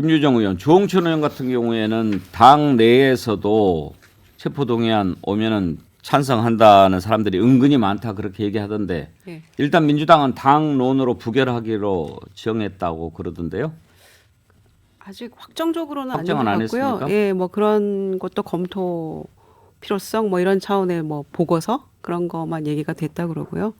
김유정 의원, 조홍천 의원 같은 경우에는 당 내에서도 체포동의안 오면은 찬성한다는 사람들이 은근히 많다 그렇게 얘기하던데 네. 일단 민주당은 당론으로 부결하기로 정했다고 그러던데요. 아직 확정적으로는 아닌 것 확정은 안 같고요. 했습니까? 예, 뭐 그런 것도 검토 필요성 뭐 이런 차원의 뭐 보고서 그런 것만 얘기가 됐다 그러고요.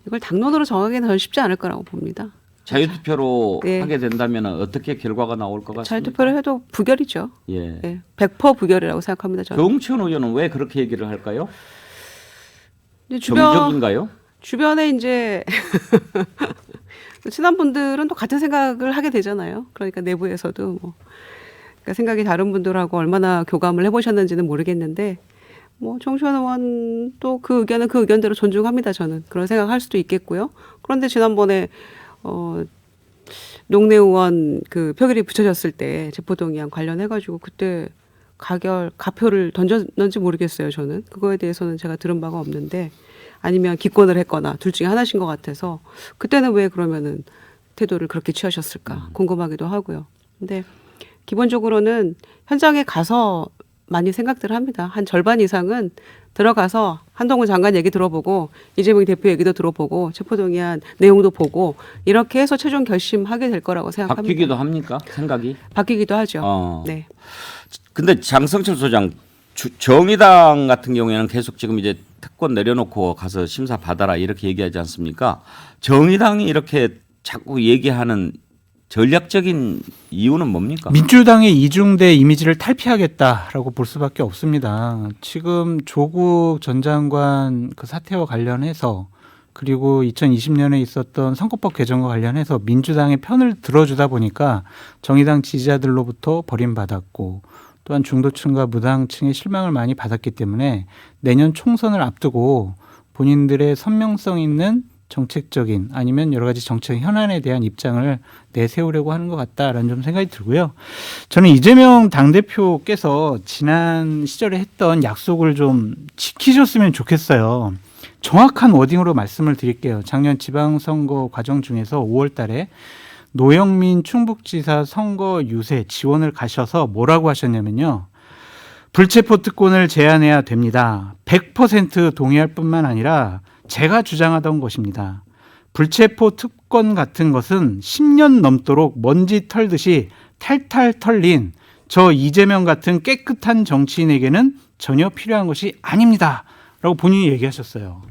이걸 당론으로 정하기는 더 쉽지 않을 거라고 봅니다. 자유투표로 네. 하게 된다면 어떻게 결과가 나올 것 같습니까? 자유투표를 해도 부결이죠. 예. 예, 100% 부결이라고 생각합니다. 저는. 조홍천 의원은 왜 그렇게 얘기를 할까요? 근데 정적인가요? 주변에 이제 친한 분들은 또 같은 생각을 하게 되잖아요. 그러니까 내부에서도 뭐 그러니까 생각이 다른 분들하고 얼마나 교감을 해보셨는지는 모르겠는데 뭐 정시환 의원 또 그 의견은 그 의견대로 존중합니다. 저는 그런 생각할 수도 있겠고요. 그런데 지난번에 농내 의원 그 표결이 붙여졌을 때 체포동의안 관련해가지고 그때 가표를 던졌는지 모르겠어요. 저는 그거에 대해서는 제가 들은 바가 없는데 아니면 기권을 했거나 둘 중에 하나신 것 같아서 그때는 왜 그러면은 태도를 그렇게 취하셨을까 궁금하기도 하고요. 근데 기본적으로는 현장에 가서 많이 생각들을 합니다. 한 절반 이상은 들어가서 한동훈 장관 얘기 들어보고 이재명 대표 얘기도 들어보고 체포동의안 내용도 보고 이렇게 해서 최종 결심하게 될 거라고 생각합니다. 바뀌기도 합니까? 생각이? 바뀌기도 하죠. 네. 근데 장성철 소장 정의당 같은 경우에는 계속 지금 이제 특권 내려놓고 가서 심사 받아라 이렇게 얘기하지 않습니까? 정의당이 이렇게 자꾸 얘기하는 전략적인 이유는 뭡니까? 민주당의 이중대 이미지를 탈피하겠다라고 볼 수밖에 없습니다. 지금 조국 전 장관 그 사태와 관련해서 그리고 2020년에 있었던 선거법 개정과 관련해서 민주당의 편을 들어주다 보니까 정의당 지지자들로부터 버림받았고 또한 중도층과 무당층의 실망을 많이 받았기 때문에 내년 총선을 앞두고 본인들의 선명성 있는 정책적인 아니면 여러 가지 정책 현안에 대한 입장을 내세우려고 하는 것 같다라는 좀 생각이 들고요. 저는 이재명 당대표께서 지난 시절에 했던 약속을 좀 지키셨으면 좋겠어요. 정확한 워딩으로 말씀을 드릴게요. 작년 지방선거 과정 중에서 5월 달에 노영민 충북지사 선거 유세 지원을 가셔서 뭐라고 하셨냐면요. 불체포 특권을 제한해야 됩니다. 100% 동의할 뿐만 아니라 제가 주장하던 것입니다. 불체포 특권 같은 것은 10년 넘도록 먼지 털듯이 탈탈 털린 저 이재명 같은 깨끗한 정치인에게는 전혀 필요한 것이 아닙니다. 라고 본인이 얘기하셨어요.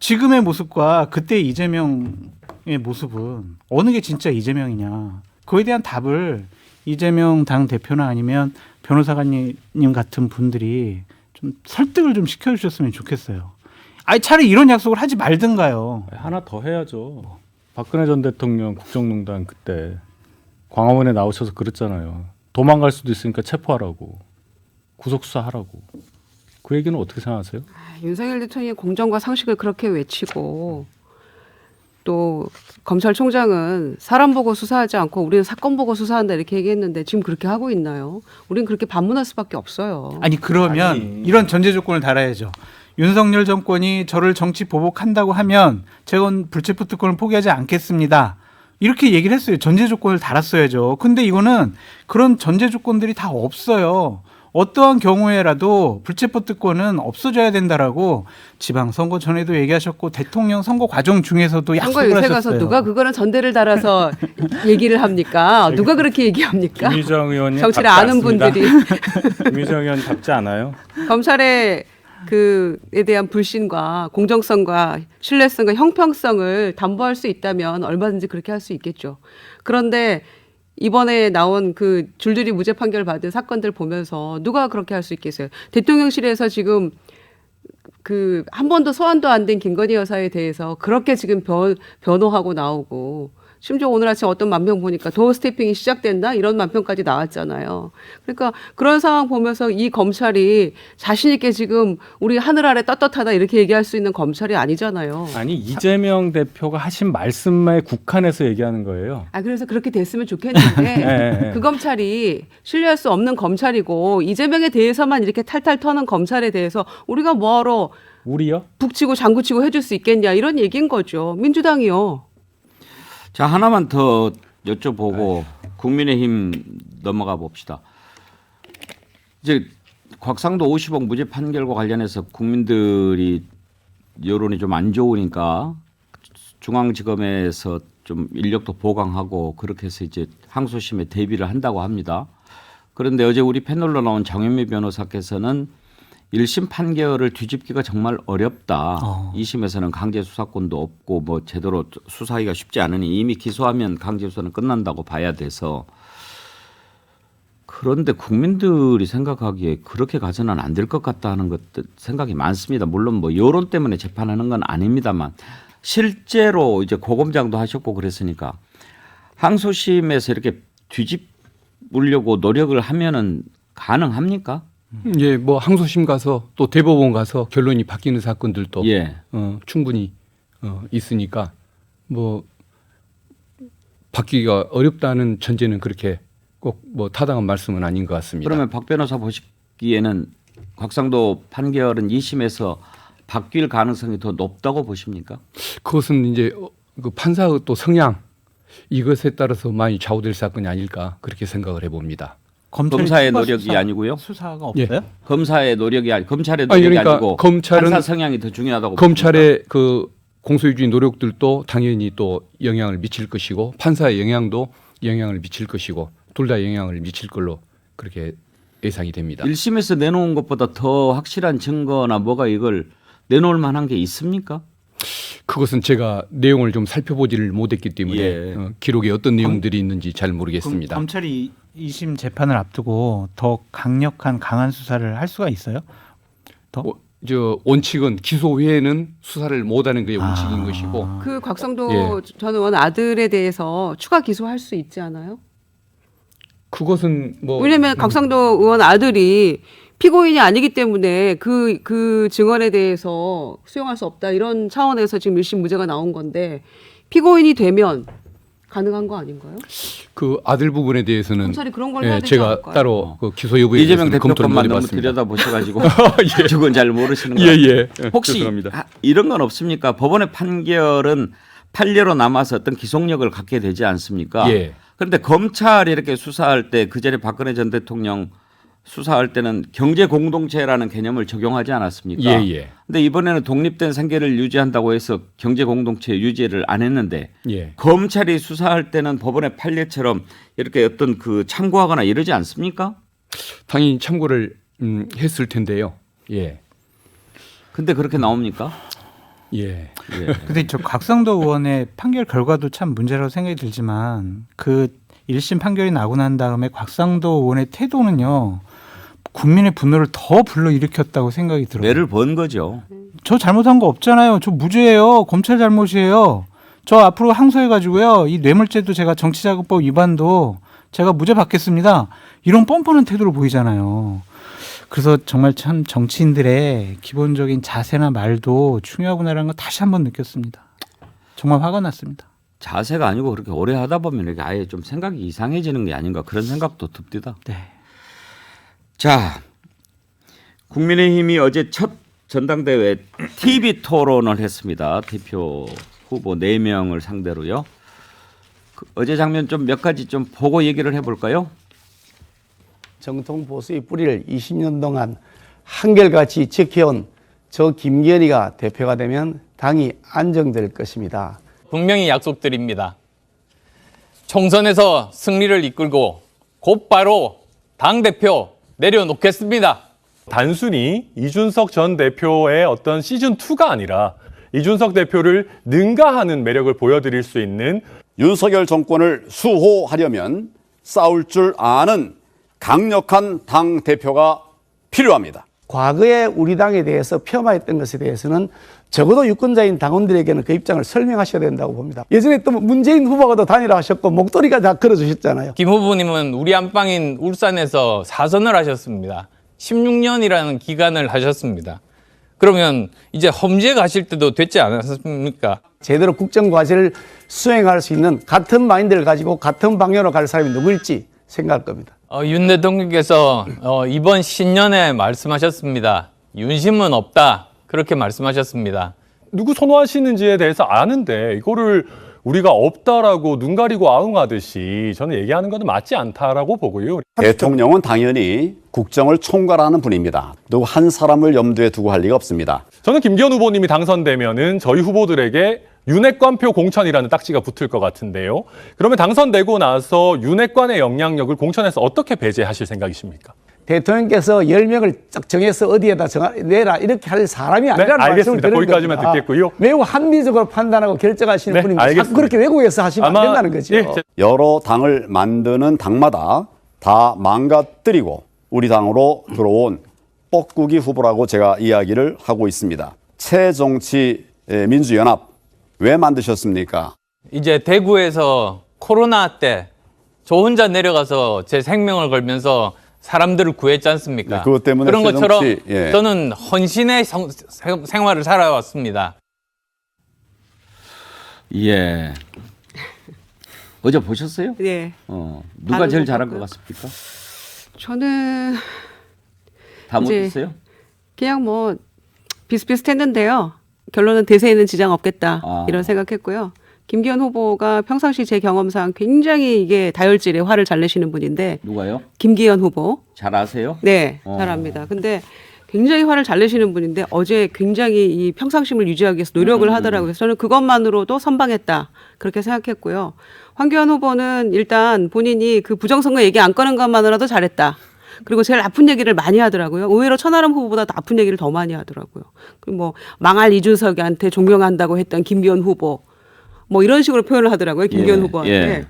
지금의 모습과 그때 이재명의 모습은 어느 게 진짜 이재명이냐. 그거에 대한 답을 이재명 당대표나 아니면 변호사님 같은 분들이 좀 설득을 좀 시켜주셨으면 좋겠어요. 아니 차라리 이런 약속을 하지 말든가요. 하나 더 해야죠. 박근혜 전 대통령 국정농단 그때 광화문에 나오셔서 그랬잖아요. 도망갈 수도 있으니까 체포하라고. 구속수사하라고. 그 얘기는 어떻게 생각하세요? 윤석열 대통령이 공정과 상식을 그렇게 외치고 또 검찰총장은 사람 보고 수사하지 않고 우리는 사건 보고 수사한다 이렇게 얘기했는데 지금 그렇게 하고 있나요? 우리는 그렇게 반문할 수밖에 없어요. 아니 그러면 이런 전제 조건을 달아야죠. 윤석열 정권이 저를 정치 보복한다고 하면 제가 불체포 특권을 포기하지 않겠습니다. 이렇게 얘기를 했어요. 전제 조건을 달았어야죠. 근데 이거는 그런 전제 조건들이 다 없어요. 어떠한 경우에라도 불체포 특권은 없어져야 된다라고 지방선거 전에도 얘기하셨고 대통령 선거 과정 중에서도 약속을 선거 유세 하셨어요. 가서 누가 그거는 전대를 달아서 얘기를 합니까? 누가 그렇게 얘기합니까? 김유정 의원님 정치를 답지 아는 않습니다. 분들이 김유정 의원 답지 않아요? 검찰의 그에 대한 불신과 공정성과 신뢰성과 형평성을 담보할 수 있다면 얼마든지 그렇게 할 수 있겠죠. 그런데 이번에 나온 그 줄줄이 무죄 판결 받은 사건들 보면서 누가 그렇게 할 수 있겠어요? 대통령실에서 지금 그 한 번도 소환도 안 된 김건희 여사에 대해서 그렇게 지금 변호하고 나오고 심지어 오늘 아침 어떤 만평 보니까 도어 스태핑이 시작된다 이런 만평까지 나왔잖아요. 그러니까 그런 상황 보면서 이 검찰이 자신 있게 지금 우리 하늘 아래 떳떳하다 이렇게 얘기할 수 있는 검찰이 아니잖아요. 아니 이재명 대표가 하신 말씀에 국한해서 얘기하는 거예요. 그래서 그렇게 됐으면 좋겠는데 네. 그 검찰이 신뢰할 수 없는 검찰이고 이재명에 대해서만 이렇게 탈탈 터는 검찰에 대해서 우리가 뭐하러 우리요? 북치고 장구치고 해줄 수 있겠냐 이런 얘기인 거죠. 민주당이요. 자 하나만 더 여쭤보고 국민의힘 넘어가 봅시다. 이제 곽상도 50억 무죄 판결과 관련해서 국민들이 여론이 좀 안 좋으니까 중앙지검에서 좀 인력도 보강하고 그렇게 해서 이제 항소심에 대비를 한다고 합니다. 그런데 어제 우리 패널로 나온 장현미 변호사께서는 1심 판결을 뒤집기가 정말 어렵다. 2심에서는 강제 수사권도 없고 뭐 제대로 수사하기가 쉽지 않으니 이미 기소하면 강제 수사는 끝난다고 봐야 돼서 그런데 국민들이 생각하기에 그렇게 가서는 안 될 것 같다 하는 것 생각이 많습니다. 물론 뭐 여론 때문에 재판하는 건 아닙니다만 실제로 이제 고검장도 하셨고 그랬으니까 항소심에서 이렇게 뒤집으려고 노력을 하면은 가능합니까? 예, 뭐 항소심 가서 또 대법원 가서 결론이 바뀌는 사건들도 예. 충분히 있으니까 뭐 바뀌기가 어렵다는 전제는 그렇게 꼭 뭐 타당한 말씀은 아닌 것 같습니다. 그러면 박 변호사 보시기에는 곽상도 판결은 2심에서 바뀔 가능성이 더 높다고 보십니까? 그것은 이제 그 판사의 또 성향 이것에 따라서 많이 좌우될 사건이 아닐까 그렇게 생각을 해봅니다. 검사의 추가 노력이 수사, 아니고요? 수사가 없어요? 검사의 노력이 아니 검찰의 아니, 노력이 그러니까 아니고 검찰은 판사 성향이 더 중요하다고 검찰의 그 공소유지 노력들도 당연히 또 영향을 미칠 것이고 판사의 영향도 영향을 미칠 것이고 둘 다 영향을 미칠 걸로 그렇게 예상이 됩니다. 1심에서 내놓은 것보다 더 확실한 증거나 뭐가 이걸 내놓을 만한 게 있습니까? 그것은 제가 내용을 좀 살펴보지를 못했기 때문에 예. 기록에 어떤 내용들이 있는지 잘 모르겠습니다. 그럼 검찰이 2심 재판을 앞두고 더 강력한 강한 수사를 할 수가 있어요? 더? 저 원칙은 기소 외에는 수사를 못하는 게 원칙인 것이고 그 곽상도 전 의원 아들에 대해서 추가 기소할 수 있지 않아요? 그것은 뭐 왜냐하면 곽상도 의원 아들이 피고인이 아니기 때문에 그 증언에 대해서 수용할 수 없다 이런 차원에서 지금 1심 무죄가 나온 건데 피고인이 되면 가능한 거 아닌가요? 그 아들 부분에 대해서는 검찰이 그런 걸 해야 되지 제가 않을까요? 따로 그 기소 여부에 이재명 대해서는 검토를 못 대표권만 너무 해봤습니다. 들여다보셔가지고 그건 잘 모르시는 거 예. 혹시 죄송합니다. 이런 건 없습니까? 법원의 판결은 판례로 남아서 어떤 기속력을 갖게 되지 않습니까? 예. 그런데 검찰이 이렇게 수사할 때 그 전에 박근혜 전 대통령 수사할 때는 경제 공동체라는 개념을 적용하지 않았습니까? 예. 근데 이번에는 독립된 생계를 유지한다고 해서 경제 공동체 유지를 안 했는데 예. 검찰이 수사할 때는 법원의 판례처럼 이렇게 어떤 그 참고하거나 이러지 않습니까? 당연히 참고를 했을 텐데요. 예. 근데 그렇게 나옵니까? 예. 예. 근데 저 곽상도 의원의 판결 결과도 참 문제라고 생각이 들지만 그 1심 판결이 나고 난 다음에 곽상도 의원의 태도는요. 국민의 분노를 더 불러일으켰다고 생각이 들어요. 뇌를 번 거죠. 저 잘못한 거 없잖아요. 저 무죄예요. 검찰 잘못이에요. 저 앞으로 항소해가지고요. 이 뇌물죄도 제가 정치자금법 위반도 제가 무죄 받겠습니다. 이런 뻔뻔한 태도를 보이잖아요. 그래서 정말 참 정치인들의 기본적인 자세나 말도 중요하구나라는 걸 다시 한번 느꼈습니다. 정말 화가 났습니다. 자세가 아니고 그렇게 오래 하다 보면 이렇게 아예 좀 생각이 이상해지는 게 아닌가 그런 생각도 듭니다. 네. 자, 국민의힘이 어제 첫 전당대회 TV 토론을 했습니다. 대표 후보 4명을 상대로요. 어제 장면 좀 몇 가지 좀 보고 얘기를 해볼까요? 정통 보수의 뿌리를 20년 동안 한결같이 지켜온 저 김기현이가 대표가 되면 당이 안정될 것입니다. 분명히 약속드립니다. 총선에서 승리를 이끌고 곧바로 당대표 내려놓겠습니다. 단순히 이준석 전 대표의 어떤 시즌2가 아니라 이준석 대표를 능가하는 매력을 보여드릴 수 있는 윤석열 정권을 수호하려면 싸울 줄 아는 강력한 당 대표가 필요합니다. 과거에 우리 당에 대해서 폄하했던 것에 대해서는 적어도 유권자인 당원들에게는 그 입장을 설명하셔야 된다고 봅니다. 예전에 또 문재인 후보가도 단일화 하셨고 목도리가 다 걸어주셨잖아요. 김 후보님은 우리 안방인 울산에서 사선을 하셨습니다. 16년이라는 기간을 하셨습니다. 그러면 이제 험지에 가실 때도 됐지 않았습니까? 제대로 국정과제를 수행할 수 있는 같은 마인드를 가지고 같은 방향으로 갈 사람이 누구일지 생각할 겁니다. 윤 대통령께서 이번 신년에 말씀하셨습니다. 윤심은 없다. 그렇게 말씀하셨습니다. 누구 선호하시는지에 대해서 아는데 이거를 우리가 없다라고 눈 가리고 아웅하듯이 저는 얘기하는 것은 맞지 않다라고 보고요. 대통령은 당연히 국정을 총괄하는 분입니다. 누구 한 사람을 염두에 두고 할 리가 없습니다. 저는 김기현 후보님이 당선되면은 저희 후보들에게 윤핵관표 공천이라는 딱지가 붙을 것 같은데요. 그러면 당선되고 나서 윤핵관의 영향력을 공천에서 어떻게 배제하실 생각이십니까? 대통령께서 10명을 딱 정해서 어디에다 내라 이렇게 할 사람이 아니라는 말씀을 알겠습니다. 드리는 거기까지만 겁니다. 듣겠고요. 매우 합리적으로 판단하고 결정하시는 네, 분인데 자꾸 알겠습니다. 그렇게 외국에서 하시면 안 된다는 거죠. 예, 여러 당을 만드는 당마다 다 망가뜨리고 우리 당으로 들어온 뻐꾸기 후보라고 제가 이야기를 하고 있습니다. 새정치민주연합 왜 만드셨습니까? 이제 대구에서 코로나 때 저 혼자 내려가서 제 생명을 걸면서 사람들을 구했지 않습니까? 네, 그것 때문에 그런 것처럼 새정치, 예. 저는 헌신의 생활을 살아왔습니다. 예. 어제 보셨어요? 네. 누가 다른 제일 거 잘한 것 봤고요. 같습니까? 저는 다 이제 못했어요? 그냥 뭐 비슷비슷했는데요. 결론은 대세에는 지장 없겠다 아. 이런 생각했고요. 김기현 후보가 평상시 제 경험상 굉장히 이게 다혈질에 화를 잘 내시는 분인데 누가요? 김기현 후보 잘 아세요? 네, 어. 잘합니다. 근데 굉장히 화를 잘 내시는 분인데 어제 굉장히 이 평상심을 유지하기 위해서 노력을 하더라고요. 그래서 저는 그것만으로도 선방했다 그렇게 생각했고요. 황교안 후보는 일단 본인이 그 부정선거 얘기 안 꺼낸 것만으로도 잘했다. 그리고 제일 나쁜 얘기를 많이 하더라고요. 의외로 천하람 후보보다 나쁜 얘기를 더 많이 하더라고요. 그리고 뭐 망할 이준석한테 존경한다고 했던 김기현 후보 뭐 이런 식으로 표현을 하더라고요. 김기현 예, 후보한테. 예.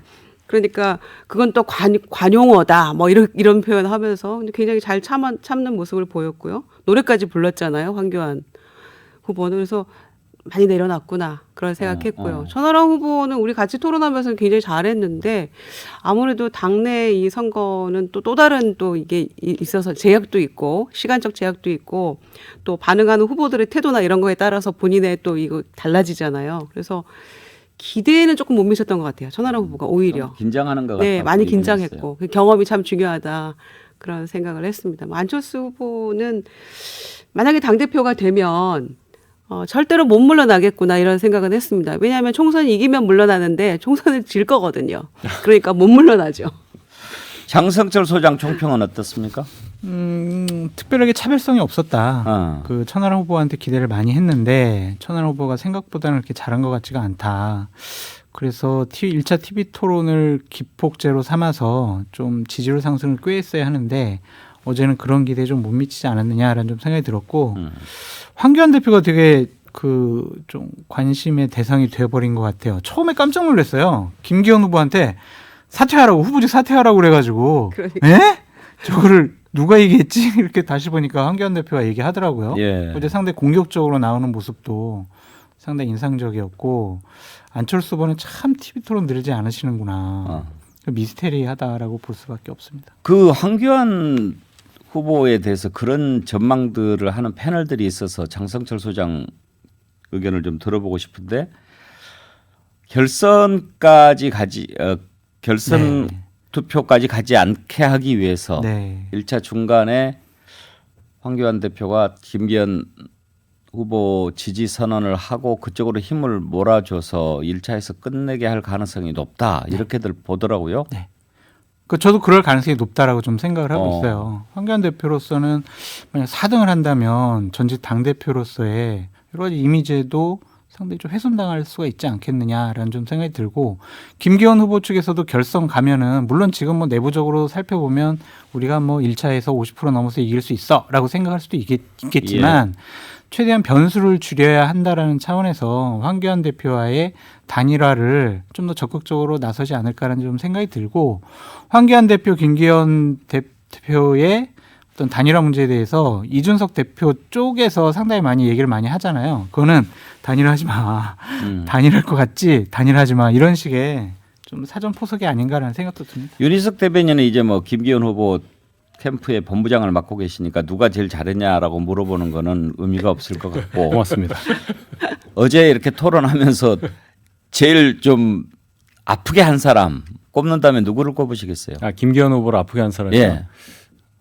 그러니까 그건 또 관용어다 뭐 이런 표현하면서 굉장히 잘 참는 모습을 보였고요. 노래까지 불렀잖아요. 황교안 후보는. 그래서 많이 내려놨구나 그런 생각했고요. 천하람 후보는 우리 같이 토론하면서 굉장히 잘했는데 아무래도 당내 이 선거는 또 다른 또 이게 있어서 제약도 있고 시간적 제약도 있고 또 반응하는 후보들의 태도나 이런 거에 따라서 본인의 또 이거 달라지잖아요. 그래서 기대에는 조금 못 미쳤던 것 같아요. 천하람 후보가 오히려. 긴장하는 것 같아요. 네, 많이 긴장했고 그 경험이 참 중요하다 그런 생각을 했습니다. 안철수 후보는 만약에 당 대표가 되면 절대로 못 물러나겠구나 이런 생각은 했습니다. 왜냐하면 총선 이기면 물러나는데 총선을 질 거거든요. 그러니까 못 물러나죠. 장성철 소장 총평은 어떻습니까? 특별하게 차별성이 없었다. 어. 그 천하람 후보한테 기대를 많이 했는데 천하람 후보가 생각보다는 그렇게 잘한 것 같지가 않다. 그래서 1차 TV 토론을 기폭제로 삼아서 좀 지지율 상승을 꾀했어야 하는데 어제는 그런 기대에 좀 못 미치지 않았느냐라는 좀 생각이 들었고 황교안 대표가 되게 그 좀 관심의 대상이 돼버린 것 같아요. 처음에 깜짝 놀랐어요. 김기현 후보한테 사퇴하라고 후보직 사퇴하라고 그래가지고 그러니까. 에? 저거를 누가 얘기했지? 이렇게 다시 보니까 황교안 대표가 얘기하더라고요. 예. 어제 상당히 공격적으로 나오는 모습도 상당히 인상적이었고 안철수 후보는 참 TV 토론 늘지 않으시는구나. 미스테리하다라고 볼 수밖에 없습니다. 그 황교안 후보에 대해서 그런 전망들을 하는 패널들이 있어서 장성철 소장 의견을 좀 들어보고 싶은데 결선까지 결선 네. 투표까지 가지 않게 하기 위해서 네. 1차 중간에 황교안 대표가 김기현 후보 지지 선언을 하고 그쪽으로 힘을 몰아줘서 1차에서 끝내게 할 가능성이 높다 이렇게들 보더라고요. 네. 그 저도 그럴 가능성이 높다라고 좀 생각을 하고 어. 있어요. 황교안 대표로서는 만약 4등을 한다면 전직 당 대표로서의 여러 가지 이미지에도 상당히 좀 훼손당할 수가 있지 않겠느냐라는 좀 생각이 들고 김기현 후보 측에서도 결선 가면은 물론 지금 뭐 내부적으로 살펴보면 우리가 뭐 1차에서 50% 넘어서 이길 수 있어라고 생각할 수도 있겠지만 최대한 변수를 줄여야 한다라는 차원에서 황교안 대표와의 단일화를 좀 더 적극적으로 나서지 않을까라는 좀 생각이 들고 황교안 대표, 김기현 대표의 어떤 단일화 문제에 대해서 이준석 대표 쪽에서 상당히 많이 얘기를 많이 하잖아요. 그거는 단일화하지 마. 단일할 것 같지? 단일하지 마. 이런 식의 좀 사전 포석이 아닌가라는 생각도 듭니다. 윤희석 대변인은 이제 뭐 김기현 후보 캠프의 본부장을 맡고 계시니까 누가 제일 잘했냐라고 물어보는 거는 의미가 없을 것 같고 고맙습니다. 어제 이렇게 토론하면서 제일 좀 아프게 한 사람 꼽는다면 누구를 꼽으시겠어요? 김기현 후보를 아프게 한 사람이요. 예.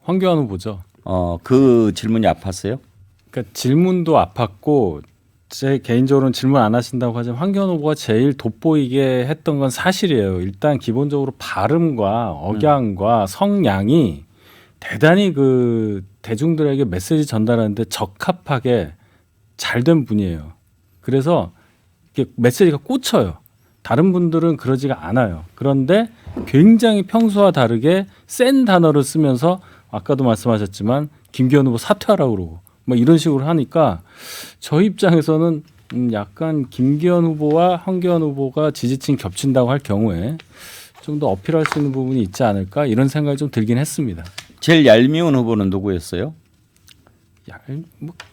황교안 후보죠. 그 질문이 아팠어요? 그러니까 질문도 아팠고 제 개인적으로는 질문 안 하신다고 하지만 황교안 후보가 제일 돋보이게 했던 건 사실이에요. 일단 기본적으로 발음과 억양과 성량이 대단히 그 대중들에게 메시지 전달하는데 적합하게 잘 된 분이에요. 그래서 이게 메시지가 꽂혀요. 다른 분들은 그러지가 않아요. 그런데 굉장히 평소와 다르게 센 단어를 쓰면서 아까도 말씀하셨지만 김기현 후보 사퇴하라고 그러고 뭐 이런 식으로 하니까 저희 입장에서는 약간 김기현 후보와 황교안 후보가 지지층 겹친다고 할 경우에 좀 더 어필할 수 있는 부분이 있지 않을까 이런 생각이 좀 들긴 했습니다. 제일 얄미운 후보는 누구였어요?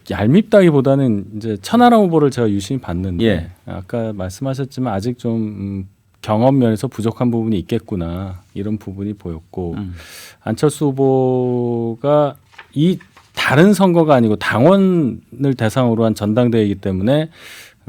얄밉다기보다는 이제 천하람 후보를 제가 유심히 봤는데 예. 아까 말씀하셨지만 아직 좀 경험 면에서 부족한 부분이 있겠구나 이런 부분이 보였고 안철수 후보가 이 다른 선거가 아니고 당원을 대상으로 한 전당대회이기 때문에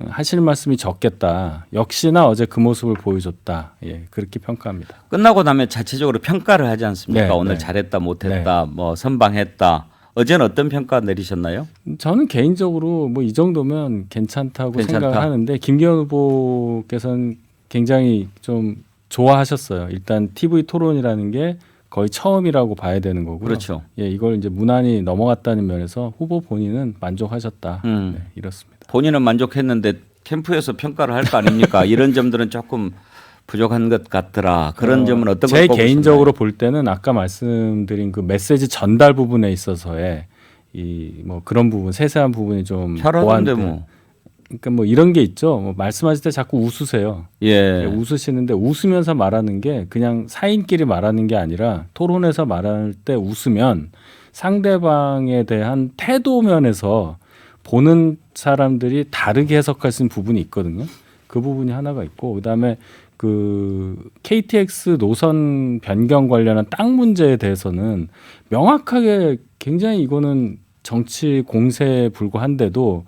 하실 말씀이 적겠다. 역시나 어제 그 모습을 보여줬다. 예, 그렇게 평가합니다. 끝나고 나면 자체적으로 평가를 하지 않습니까? 네, 오늘 네. 잘했다, 못했다, 뭐 선방했다. 어제는 어떤 평가 내리셨나요? 저는 개인적으로 뭐 이 정도면 괜찮다고 괜찮다. 생각을 하는데 김기현 후보께서는 굉장히 좀 좋아하셨어요. 일단 TV 토론이라는 게 거의 처음이라고 봐야 되는 거고요. 그렇죠. 예, 이걸 이제 무난히 넘어갔다는 면에서 후보 본인은 만족하셨다. 네, 이렇습니다. 본인은 만족했는데 캠프에서 평가를 할 거 아닙니까? 이런 점들은 조금 부족한 것 같더라. 그런 점은 어떤 제 걸 개인적으로 볼 때는 아까 말씀드린 그 메시지 전달 부분에 있어서의 이 뭐 그런 부분 세세한 부분이 좀 잘하는데 보완된- 뭐. 그러니까 뭐 이런 게 있죠. 뭐 말씀하실 때 자꾸 웃으세요. 예. 웃으시는데 웃으면서 말하는 게 그냥 사인끼리 말하는 게 아니라 토론에서 말할 때 웃으면 상대방에 대한 태도 면에서 보는 사람들이 다르게 해석할 수 있는 부분이 있거든요. 그 부분이 하나가 있고 그다음에 그 KTX 노선 변경 관련한 땅 문제에 대해서는 명확하게 굉장히 이거는 정치 공세에 불과한데도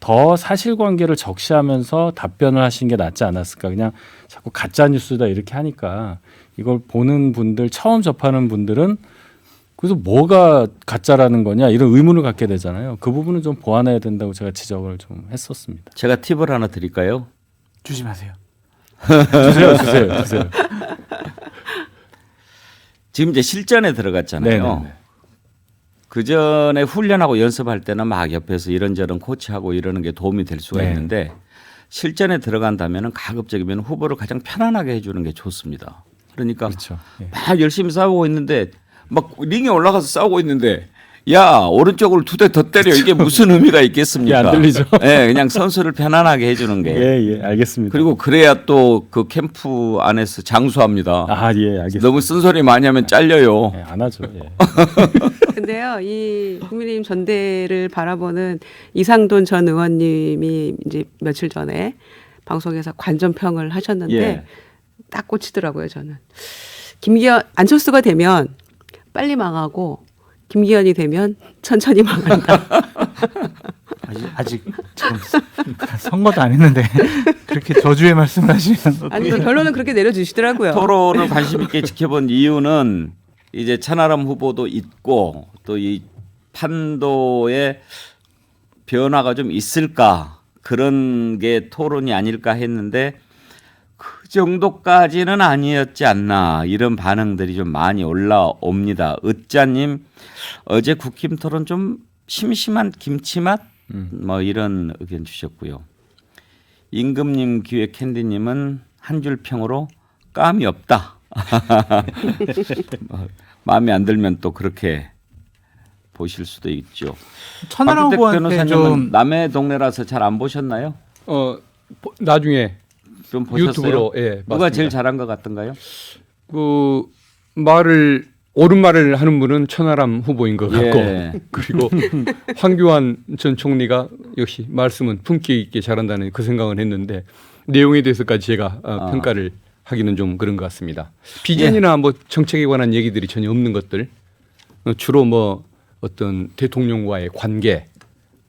더 사실관계를 적시하면서 답변을 하신 게 낫지 않았을까. 그냥 자꾸 가짜 뉴스다 이렇게 하니까 이걸 보는 분들 처음 접하는 분들은 그래서 뭐가 가짜라는 거냐 이런 의문을 갖게 되잖아요. 그 부분은 좀 보완해야 된다고 제가 지적을 좀 했었습니다. 제가 팁을 하나 드릴까요? 주지 마세요. 주세요. 지금 이제 실전에 들어갔잖아요. 네네네. 그 전에 훈련하고 연습할 때는 막 옆에서 이런저런 코치하고 이러는 게 도움이 될 수가 네. 있는데 실전에 들어간다면 가급적이면 후보를 가장 편안하게 해주는 게 좋습니다. 그러니까 그렇죠. 예. 막 열심히 싸우고 있는데 막 링에 올라가서 싸우고 있는데 야 오른쪽으로 2대 더 때려 이게 무슨 의미가 있겠습니까? 이게 안 들리죠? 예, 그냥 선수를 편안하게 해주는 게. 예, 알겠습니다. 그리고 그래야 또 그 캠프 안에서 장수합니다. 예, 알겠습니다. 너무 쓴소리 많이 하면 잘려요. 예, 안 하죠. 예. 근데요, 이 국민의힘 전대를 바라보는 이상돈 전 의원님이 이제 며칠 전에 방송에서 관전평을 하셨는데 예. 딱 꽂히더라고요, 저는. 김기현, 안철수가 되면 빨리 망하고 김기현이 되면 천천히 망한다. 아직 지금 선거도 안 했는데 그렇게 저주의 말씀을 하시면 아니, 결론은 그렇게 내려주시더라고요. 토론을 관심 있게 지켜본 이유는 이제 천하람 후보도 있고 또 이 판도의 변화가 좀 있을까 그런 게 토론이 아닐까 했는데 그 정도까지는 아니었지 않나 이런 반응들이 좀 많이 올라옵니다. 으짜님 어제 국힘 토론 좀 심심한 김치맛 뭐 이런 의견 주셨고요. 임금님 기획 캔디님은 한 줄 평으로 감이 없다. 마음에 안 들면 또 그렇게 보실 수도 있죠. 천하람 박규택 후보한테 변호사님은 좀 남의 동네라서 잘 안 보셨나요? 나중에 좀 보셨어요? 유튜브로 예, 누가 봤습니다. 제일 잘한 것 같던가요? 그 말을 옳은 말을 하는 분은 천하람 후보인 것 같고 예. 그리고 황교안 전 총리가 역시 말씀은 품격 있게 잘한다는 그 생각을 했는데 내용에 대해서까지 제가 평가를 하기는 좀 그런 것 같습니다. 비전이나 뭐 정책에 관한 얘기들이 전혀 없는 것들 주로 뭐 어떤 대통령과의 관계,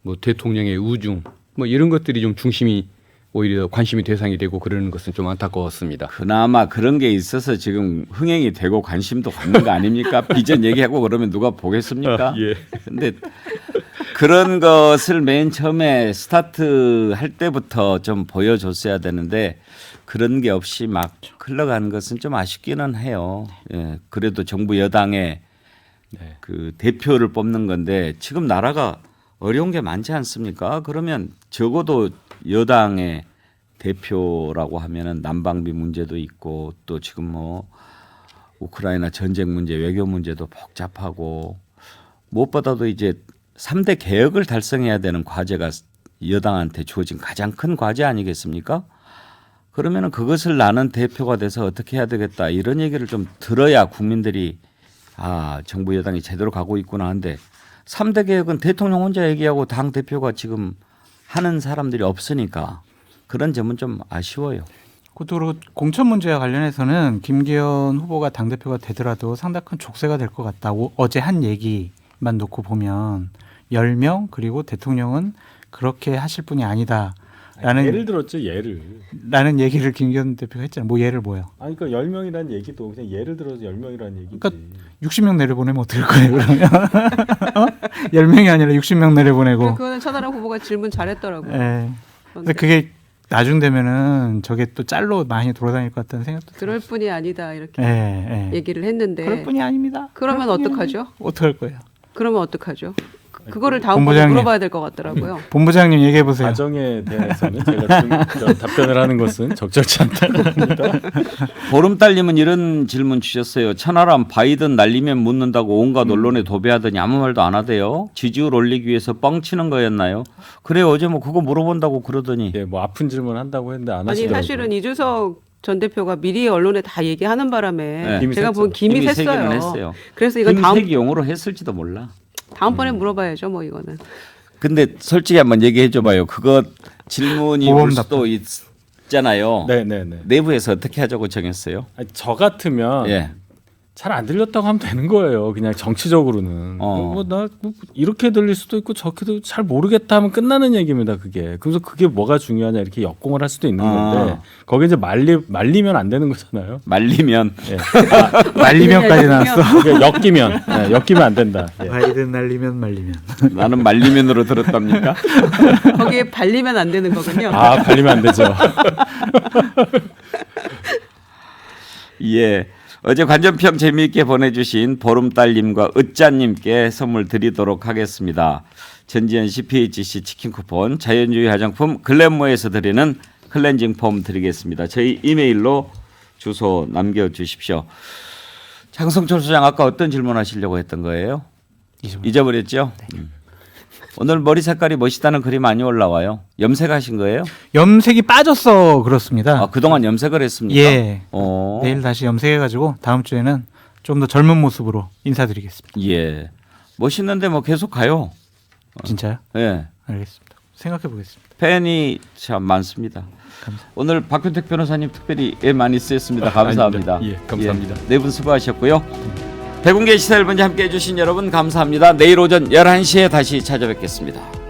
뭐 대통령의 우중 뭐 이런 것들이 좀 중심이 오히려 관심이 대상이 되고 그러는 것은 좀 안타까웠습니다. 그나마 그런 게 있어서 지금 흥행이 되고 관심도 갖는 거 아닙니까? 비전 얘기하고 그러면 누가 보겠습니까? 예. 근데 그런 것을 맨 처음에 스타트 할 때부터 좀 보여줬어야 되는데 그런 게 없이 막 흘러가는 것은 좀 아쉽기는 해요. 예, 그래도 정부 여당의 그 대표를 뽑는 건데 지금 나라가 어려운 게 많지 않습니까? 그러면 적어도 여당의 대표라고 하면은 난방비 문제도 있고 또 지금 뭐 우크라이나 전쟁 문제, 외교 문제도 복잡하고 무엇보다도 이제 3대 개혁을 달성해야 되는 과제가 여당한테 주어진 가장 큰 과제 아니겠습니까? 그러면은 그것을 나는 대표가 돼서 어떻게 해야 되겠다 이런 얘기를 좀 들어야 국민들이 아 정부 여당이 제대로 가고 있구나 하는데 3대 개혁은 대통령 혼자 얘기하고 당 대표가 지금 하는 사람들이 없으니까 그런 점은 좀 아쉬워요. 그것도 공천 문제와 관련해서는 김기현 후보가 당대표가 되더라도 상당히 큰 족쇄가 될 것 같다고 어제 한 얘기만 놓고 보면 10명 그리고 대통령은 그렇게 하실 분이 아니다. 라는 예를 들었죠, 예를. 라는 얘기를 김기현 대표가 했잖아요. 뭐 예를 뭐요? 아니 그러니까 10명이라는 얘기도 그냥 예를 들어서 10명이라는 얘기지. 그러니까 60명 내려보내면 어떨 거예요, 그러면? 10명이 아니라 60명 내려보내고. 그거는 천하람 후보가 질문 잘했더라고요. 예. 근데 그게 나중 되면은 저게 또 짤로 많이 돌아다닐 것 같다는 생각도 그럴 들어요. 뿐이 아니다 이렇게 예, 예. 얘기를 했는데 그럴 뿐이 아닙니다. 그러면 그럴 뿐이 어떡하죠? 아닙니다. 어떡할 거예요? 그러면 어떡하죠? 그거를 다음번에 본부장님. 물어봐야 될 것 같더라고요. 본부장님 얘기해 보세요. 가정에 대해서는 제가 답변을 하는 것은 적절치 않다고 합니다. 보름달님은 이런 질문 주셨어요. 천하람 바이든 날리면 묻는다고 온갖 언론에 도배하더니 아무 말도 안 하대요. 지지율 올리기 위해서 뻥치는 거였나요? 그래요. 어제 뭐 그거 물어본다고 그러더니 예, 뭐 아픈 질문 한다고 했는데 안 아니 하시더라고요. 사실은 이주석 전 대표가 미리 언론에 다 얘기하는 바람에 네. 김이 제가 샜죠. 본 김이 이미 세기는 샜어요. 했어요. 그래서 이건 다음 김세기용으로 했을지도 몰라. 다음번에 물어봐야죠. 뭐 이거는 근데 솔직히 한번 얘기해 줘봐요. 그거 질문이 올 수도 있잖아요. 네네네. 내부에서 어떻게 하자고 정했어요? 아니, 저 같으면 예. 잘 안 들렸다고 하면 되는 거예요. 그냥 정치적으로는. 나 이렇게 들릴 수도 있고 저렇게도 잘 모르겠다 하면 끝나는 얘기입니다. 그게. 그래서 그게 뭐가 중요하냐 이렇게 역공을 할 수도 있는 건데 거기 이제 말리면 안 되는 거잖아요. 말리면 예. 말리면까지 나왔어. 그게 엮이면 안 된다. 예. 바이든 날리면 말리면. 나는 말리면으로 들었답니까? 거기에 발리면 안 되는 거군요. 아, 발리면 안 되죠. 예. 어제 관전평 재미있게 보내주신 보름달님과 으짜님께 선물 드리도록 하겠습니다. 전지현 CPHC 치킨 쿠폰, 자연주의 화장품 글램모에서 드리는 클렌징 폼 드리겠습니다. 저희 이메일로 주소 남겨주십시오. 장성철 소장 아까 어떤 질문하시려고 했던 거예요? 잊어버렸죠? 오늘 머리 색깔이 멋있다는 글이 많이 올라와요. 염색하신 거예요? 염색이 빠졌어 그렇습니다. 아, 그동안 염색을 했습니까? 예. 어. 내일 다시 염색해가지고 다음 주에는 좀 더 젊은 모습으로 인사드리겠습니다. 예. 멋있는데 뭐 계속 가요. 진짜요? 예. 알겠습니다. 생각해 보겠습니다. 팬이 참 많습니다. 오늘 박윤택 변호사님 특별히 애 많이 쓰였습니다. 감사합니다. 아닙니다. 예, 감사합니다. 네 분 수고하셨고요. 대공개 시사 1번지 함께해 주신 여러분 감사합니다. 내일 오전 11시에 다시 찾아뵙겠습니다.